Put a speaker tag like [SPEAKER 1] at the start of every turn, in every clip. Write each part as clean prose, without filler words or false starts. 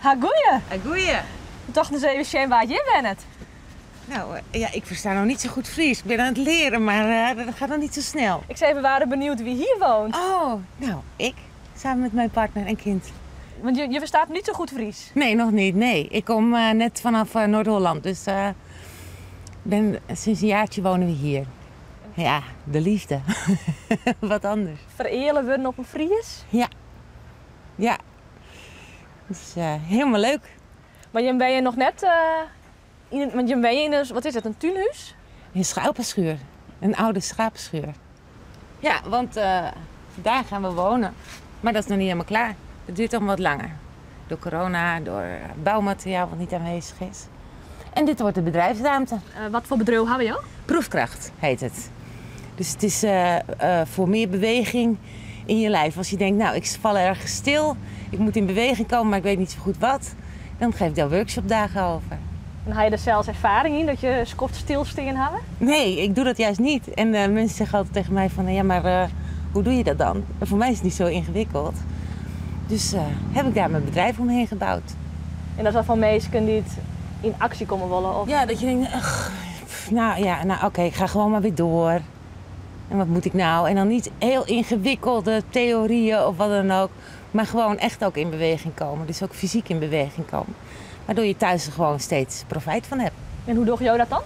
[SPEAKER 1] Ha, goeie.
[SPEAKER 2] Goeie.
[SPEAKER 1] Toch eens even zien waar je bent.
[SPEAKER 2] Nou, ja, ik versta nog niet zo goed Fries. Ik ben aan het leren, maar dat gaat nog niet zo snel.
[SPEAKER 1] Ik zei, we waren benieuwd wie hier woont.
[SPEAKER 2] Oh, nou, ik. Samen met mijn partner en kind.
[SPEAKER 1] Want je verstaat niet zo goed Fries.
[SPEAKER 2] Nee, nog niet. Nee, ik kom net vanaf Noord-Holland. Dus sinds een jaartje wonen we hier. Ja, de liefde. Wat anders.
[SPEAKER 1] Vereerlen we op een Fries?
[SPEAKER 2] Ja. Ja. Dus helemaal leuk.
[SPEAKER 1] Maar je ben je nog net... want je ben je in een... Wat is het, een tuinhuis?
[SPEAKER 2] Een schapenschuur. Een oude schapenschuur. Ja, want daar gaan we wonen. Maar dat is nog niet helemaal klaar. Dat duurt toch wat langer. Door corona, door bouwmateriaal wat niet aanwezig is. En dit wordt de bedrijfsruimte.
[SPEAKER 1] Wat voor bedrijf hebben we?
[SPEAKER 2] Proefkracht heet het. Dus het is voor meer beweging in je lijf. Als je denkt, nou, ik val ergens stil. Ik moet in beweging komen, maar ik weet niet zo goed wat. Dan geef ik daar workshopdagen over.
[SPEAKER 1] En had je er zelfs ervaring in dat je kort stilstaan hebben?
[SPEAKER 2] Nee, ik doe dat juist niet. En mensen zeggen altijd tegen mij van, ja, maar hoe doe je dat dan? En voor mij is het niet zo ingewikkeld. Dus heb ik daar mijn bedrijf omheen gebouwd.
[SPEAKER 1] En dat is wel van mensen die het in actie komen willen? Of...
[SPEAKER 2] Ja, dat je denkt, oké, ik ga gewoon maar weer door. En wat moet ik nou? En dan niet heel ingewikkelde theorieën of wat dan ook. Maar gewoon echt ook in beweging komen. Dus ook fysiek in beweging komen. Waardoor je thuis er gewoon steeds profijt van hebt.
[SPEAKER 1] En hoe doe je dat dan?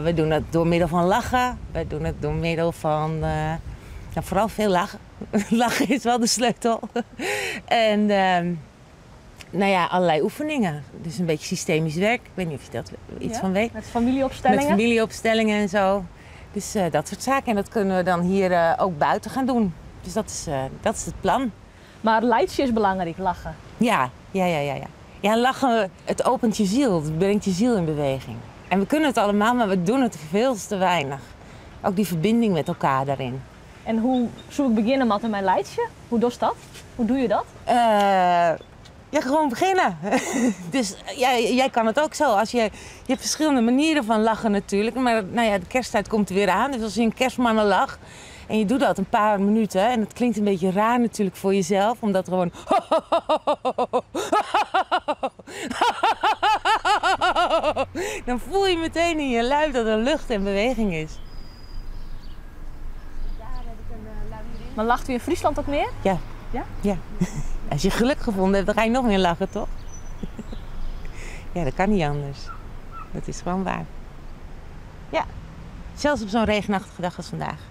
[SPEAKER 2] We doen het door middel van lachen. We doen het door middel van... vooral veel lachen. Lachen is wel de sleutel. En allerlei oefeningen. Dus een beetje systemisch werk. Ik weet niet of je daar iets van weet.
[SPEAKER 1] Met familieopstellingen?
[SPEAKER 2] Met familieopstellingen en zo. Dus dat soort zaken. En dat kunnen we dan hier ook buiten gaan doen. Dus dat is het plan.
[SPEAKER 1] Maar leidje is belangrijk, lachen.
[SPEAKER 2] Ja. Ja, lachen, het opent je ziel. Het brengt je ziel in beweging. En we kunnen het allemaal, maar we doen het veel te weinig. Ook die verbinding met elkaar daarin.
[SPEAKER 1] En hoe zou ik beginnen met mijn leidje? Hoe doe je dat? Hoe doe je dat?
[SPEAKER 2] Gewoon beginnen. Dus jij kan het ook zo. Je hebt verschillende manieren van lachen natuurlijk. Maar de kersttijd komt er weer aan. Dus als je een kerstmannenlach en je doet dat een paar minuten. En het klinkt een beetje raar natuurlijk voor jezelf. Omdat er gewoon... Dan voel je meteen in je lijf dat er lucht en beweging is.
[SPEAKER 1] Maar lacht u in Friesland ook meer?
[SPEAKER 2] Ja.
[SPEAKER 1] Ja?
[SPEAKER 2] Ja. Als je geluk gevonden hebt, dan ga je nog meer lachen, toch? Ja, dat kan niet anders. Dat is gewoon waar. Ja. Zelfs op zo'n regenachtige dag als vandaag.